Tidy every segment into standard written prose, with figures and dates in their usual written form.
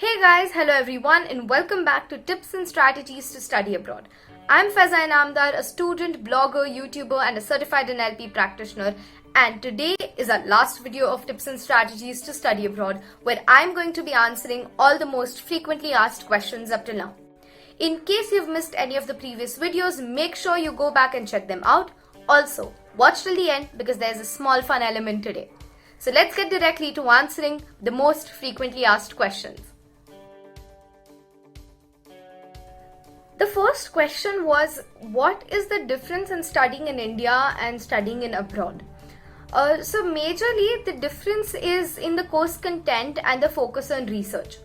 Hey guys, hello everyone, and welcome back to Tips and Strategies to Study Abroad. I'm Faiza Inamdar, a student, blogger, YouTuber, and a certified NLP practitioner. And today is our last video of Tips and Strategies to Study Abroad, where I'm going to be answering all the most frequently asked questions up till now. In case you've missed any of the previous videos, make sure you go back and check them out. Also, watch till the end because there's a small fun element today. So let's get directly to answering the most frequently asked questions. The first question was, what is the difference in studying in India and studying in abroad? So majorly the difference is in the course content and the focus on research.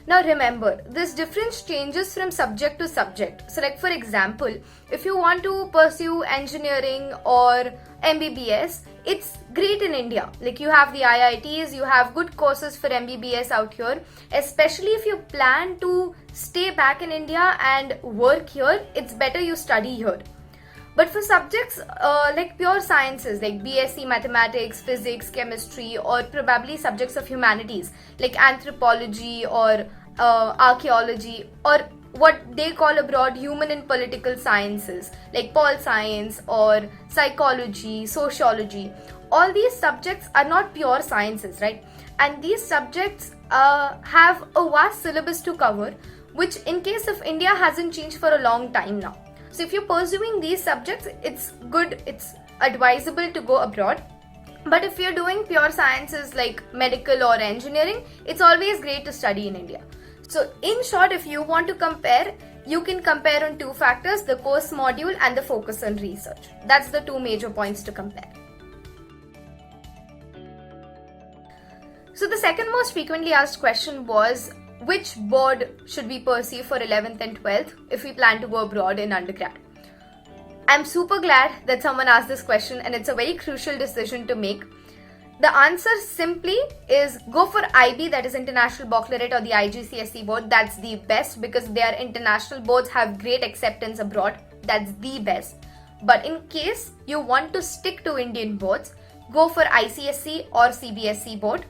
Now remember, this difference changes from subject to subject. So like for example, if you want to pursue engineering or MBBS, it's great in India. Like you have the IITs, you have good courses for MBBS out here. Especially if you plan to stay back in India and work here, it's better you study here. But for subjects like pure sciences like BSc Mathematics, Physics, Chemistry, or probably subjects of humanities like anthropology or archaeology, or what they call abroad human and political sciences like pol science or psychology, sociology, all these subjects are not pure sciences, right? And these subjects have a vast syllabus to cover, which in case of India hasn't changed for a long time now. So if you're pursuing these subjects, it's good, it's advisable to go abroad. But if you're doing pure sciences like medical or engineering, it's always great to study in India. So in short, if you want to compare, you can compare on two factors, the course module and the focus on research. That's the two major points to compare. So the second most frequently asked question was, which board should we pursue for 11th and 12th if we plan to go abroad in undergrad? I'm super glad that someone asked this question, and it's a very crucial decision to make. The answer simply is go for IB, that is International Baccalaureate, or the IGCSE board. That's the best because their international boards have great acceptance abroad. That's the best. But in case you want to stick to Indian boards, go for ICSE or CBSE board.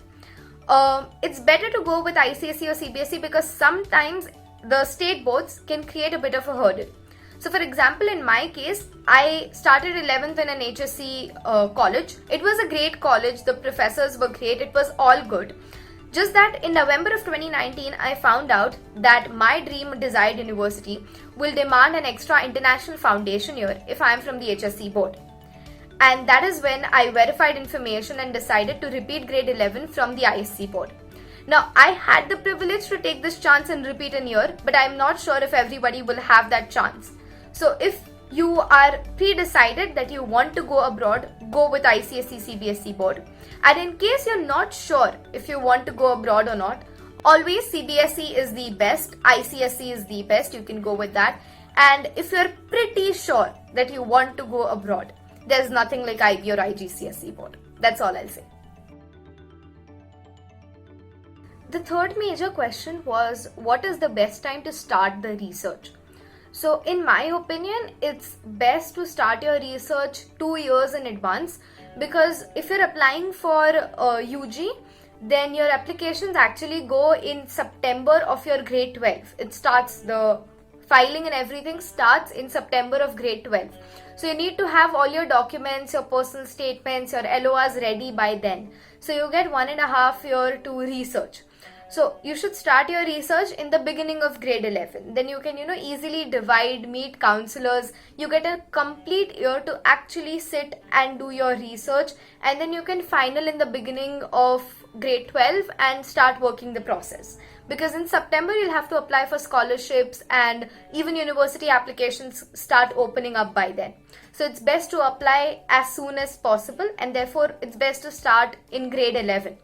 It's better to go with ICSE or CBSE because sometimes the state boards can create a bit of a hurdle. So for example, in my case, I started 11th in an HSC college. It was a great college, the professors were great, it was all good. Just that in November of 2019, I found out that my dream desired university will demand an extra international foundation year if I am from the HSC board. And that is when I verified information and decided to repeat grade 11 from the ISC board. Now, I had the privilege to take this chance and repeat a year, but I'm not sure if everybody will have that chance. So if you are pre-decided that you want to go abroad, go with ICSE CBSE board. And in case you're not sure if you want to go abroad or not, always CBSE is the best, ICSE is the best, you can go with that. And if you're pretty sure that you want to go abroad, there's nothing like IB or IGCSE board. That's all I'll say. The third major question was, what is the best time to start the research? So in my opinion, it's best to start your research 2 years in advance, because if you're applying for UG, then your applications actually go in September of your grade 12. It starts, the filing and everything starts in September of grade 12. So you need to have all your documents, your personal statements, your LORs ready by then. So you get 1.5 years to research. So you should start your research in the beginning of grade 11. Then you can, easily divide, meet counselors. You get a complete year to actually sit and do your research. And then you can final in the beginning of grade 12 and start working the process. Because in September, you'll have to apply for scholarships and even university applications start opening up by then. So it's best to apply as soon as possible, and therefore it's best to start in grade 11.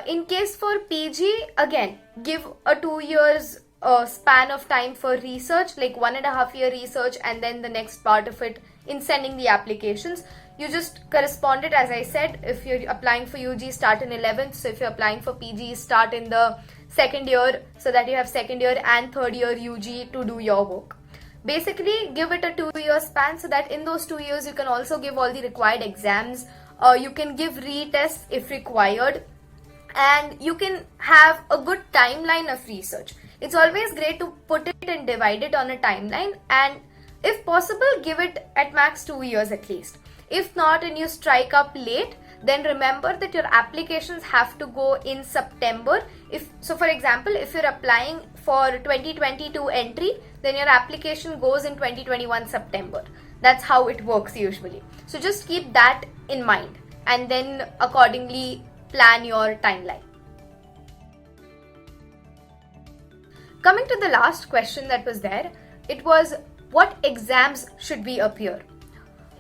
In case for PG, again, give a 2 years span of time for research, like 1.5 year research, and then the next part of it in sending the applications. You just correspond it, as I said. If you're applying for UG, start in 11th. So if you're applying for PG, start in the second year, so that you have second year and third year UG to do your work. Basically, give it a 2 year span so that in those 2 years you can also give all the required exams. You can give retests if required. and you can have a good timeline of research. It's always great to put it and divide it on a timeline, and if possible, give it at max 2 years at least. If not, and you strike up late, then remember that your applications have to go in September. If so, for example, if you're applying for 2022 entry, then your application goes in 2021 September. That's how it works usually. So just keep that in mind, and then accordingly plan your timeline. Coming to the last question that was there, it was, what exams should we appear?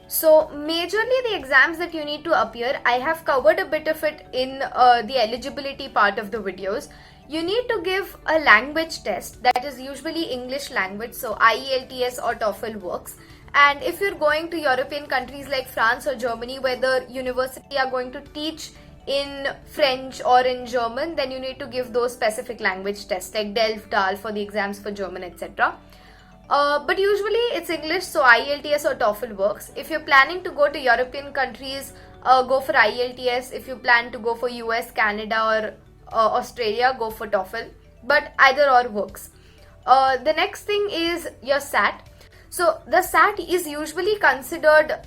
So majorly the exams that you need to appear, I have covered a bit of it in the eligibility part of the videos. You need to give a language test that is usually English language, so IELTS or TOEFL works. And if you're going to European countries like France or Germany, where the university are going to teach in French or in German, then you need to give those specific language tests like DELF, DAL for the exams for German, etc. But usually it's English, so IELTS or TOEFL works. If you're planning to go to European countries, go for IELTS. If you plan to go for US, Canada or Australia, go for TOEFL. But either or works. The next thing is your SAT. So the SAT is usually considered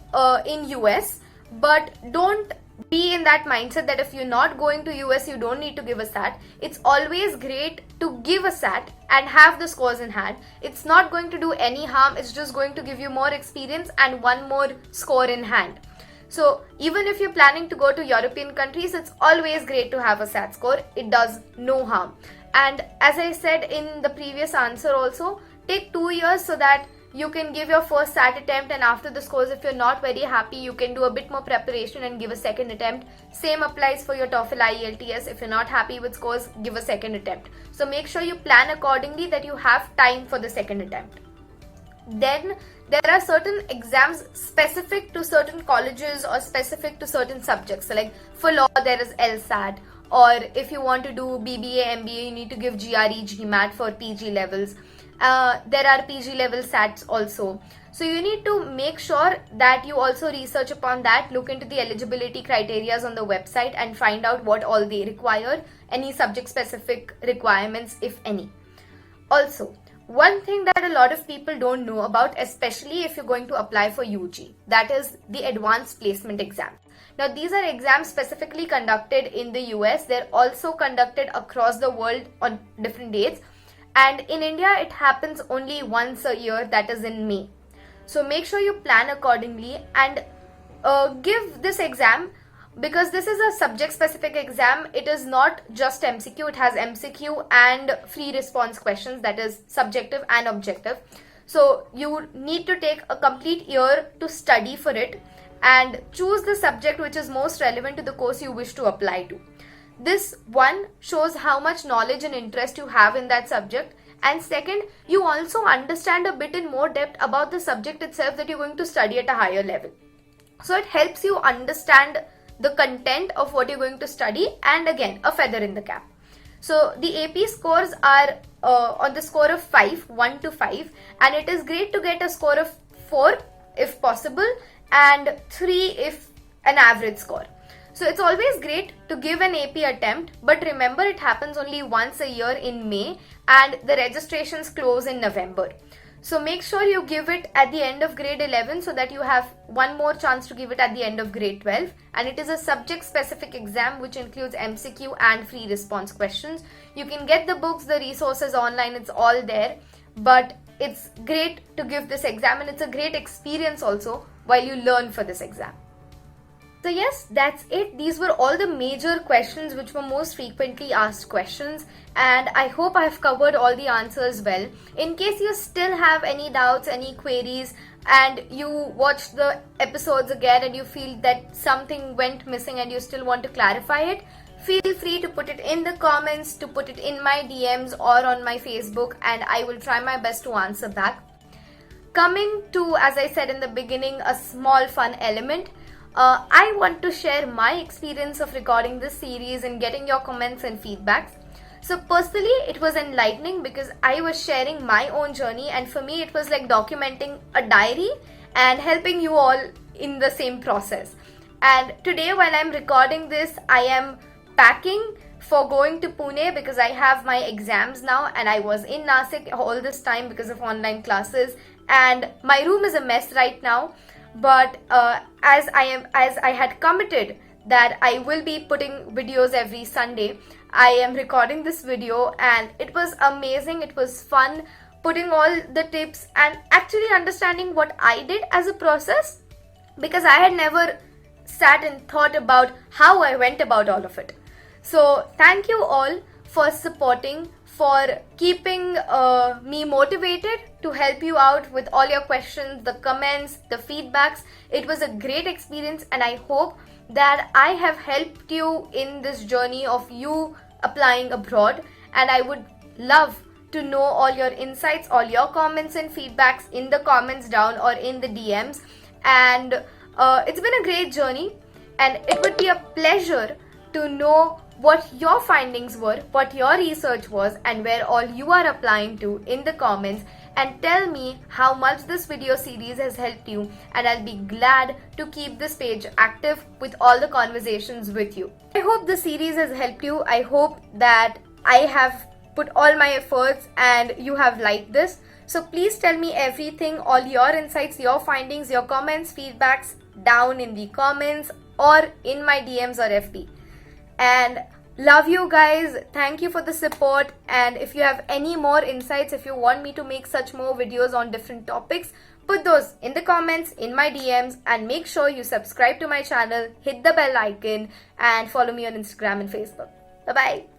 in US, but don't be in that mindset that if you're not going to US, you don't need to give a SAT. It's always great to give a SAT and have the scores in hand. It's not going to do any harm. It's just going to give you more experience and one more score in hand. So even if you're planning to go to European countries, it's always great to have a SAT score. It does no harm. And as I said in the previous answer also, take 2 years so that you can give your first SAT attempt, and after the scores, if you're not very happy, you can do a bit more preparation and give a second attempt. Same applies for your TOEFL, IELTS. If you're not happy with scores, give a second attempt. So make sure you plan accordingly, that you have time for the second attempt. Then there are certain exams specific to certain colleges or specific to certain subjects. So like for law, there is LSAT, or if you want to do BBA, MBA, you need to give GRE, GMAT for PG levels. There are PG level SATs also. So you need to make sure that you also research upon that, look into the eligibility criteria on the website and find out what all they require, any subject specific requirements if any. Also, one thing that a lot of people don't know about, especially if you're going to apply for UG, that is the advanced placement exam. Now these are exams specifically conducted in the US. They're also conducted across the world on different dates. And in India, it happens only once a year, that is in May. So make sure you plan accordingly and give this exam, because this is a subject specific exam. It is not just MCQ, it has MCQ and free response questions, that is subjective and objective. So you need to take a complete year to study for it and choose the subject which is most relevant to the course you wish to apply to. This one shows how much knowledge and interest you have in that subject, and second, you also understand a bit in more depth about the subject itself that you're going to study at a higher level. So it helps you understand the content of what you're going to study, and again, a feather in the cap. So the AP scores are on the score of 5, 1 to 5, and it is great to get a score of 4 if possible and 3 if an average score. So it's always great to give an AP attempt, but remember it happens only once a year in May and the registrations close in November. So make sure you give it at the end of grade 11 so that you have one more chance to give it at the end of grade 12. And it is a subject specific exam which includes MCQ and free response questions. You can get the books, the resources online, it's all there. But it's great to give this exam, and it's a great experience also while you learn for this exam. So yes, that's it. These were all the major questions which were most frequently asked questions, and I hope I have covered all the answers well. In case you still have any doubts, any queries, and you watch the episodes again and you feel that something went missing and you still want to clarify it, feel free to put it in the comments, to put it in my DMs or on my Facebook, and I will try my best to answer back. Coming to, as I said in the beginning, a small fun element. I want to share my experience of recording this series and getting your comments and feedbacks. So personally, it was enlightening because I was sharing my own journey, and for me it was like documenting a diary and helping you all in the same process. And today while I'm recording this, I am packing for going to Pune because I have my exams now, and I was in Nasik all this time because of online classes, and my room is a mess right now. But as I had committed that I will be putting videos every Sunday, I am recording this video, and it was amazing. It was fun putting all the tips and actually understanding what I did as a process, because I had never sat and thought about how I went about all of it. So thank you all for supporting, for keeping me motivated to help you out with all your questions, the comments, the feedbacks. It was a great experience, and I hope that I have helped you in this journey of you applying abroad. And I would love to know all your insights, all your comments and feedbacks in the comments down or in the DMs. And it's been a great journey, and it would be a pleasure to know what your findings were, what your research was, and where all you are applying to in the comments. And tell me how much this video series has helped you, and I'll be glad to keep this page active with all the conversations with you. I hope the series has helped you. I hope that I have put all my efforts and you have liked this. So please tell me everything, all your insights, your findings, your comments, feedbacks down in the comments or in my DMs or FB. And love you guys. Thank you for the support. And if you have any more insights, if you want me to make such more videos on different topics, put those in the comments, in my DMs, and make sure you subscribe to my channel, hit the bell icon, and follow me on Instagram and Facebook. Bye bye.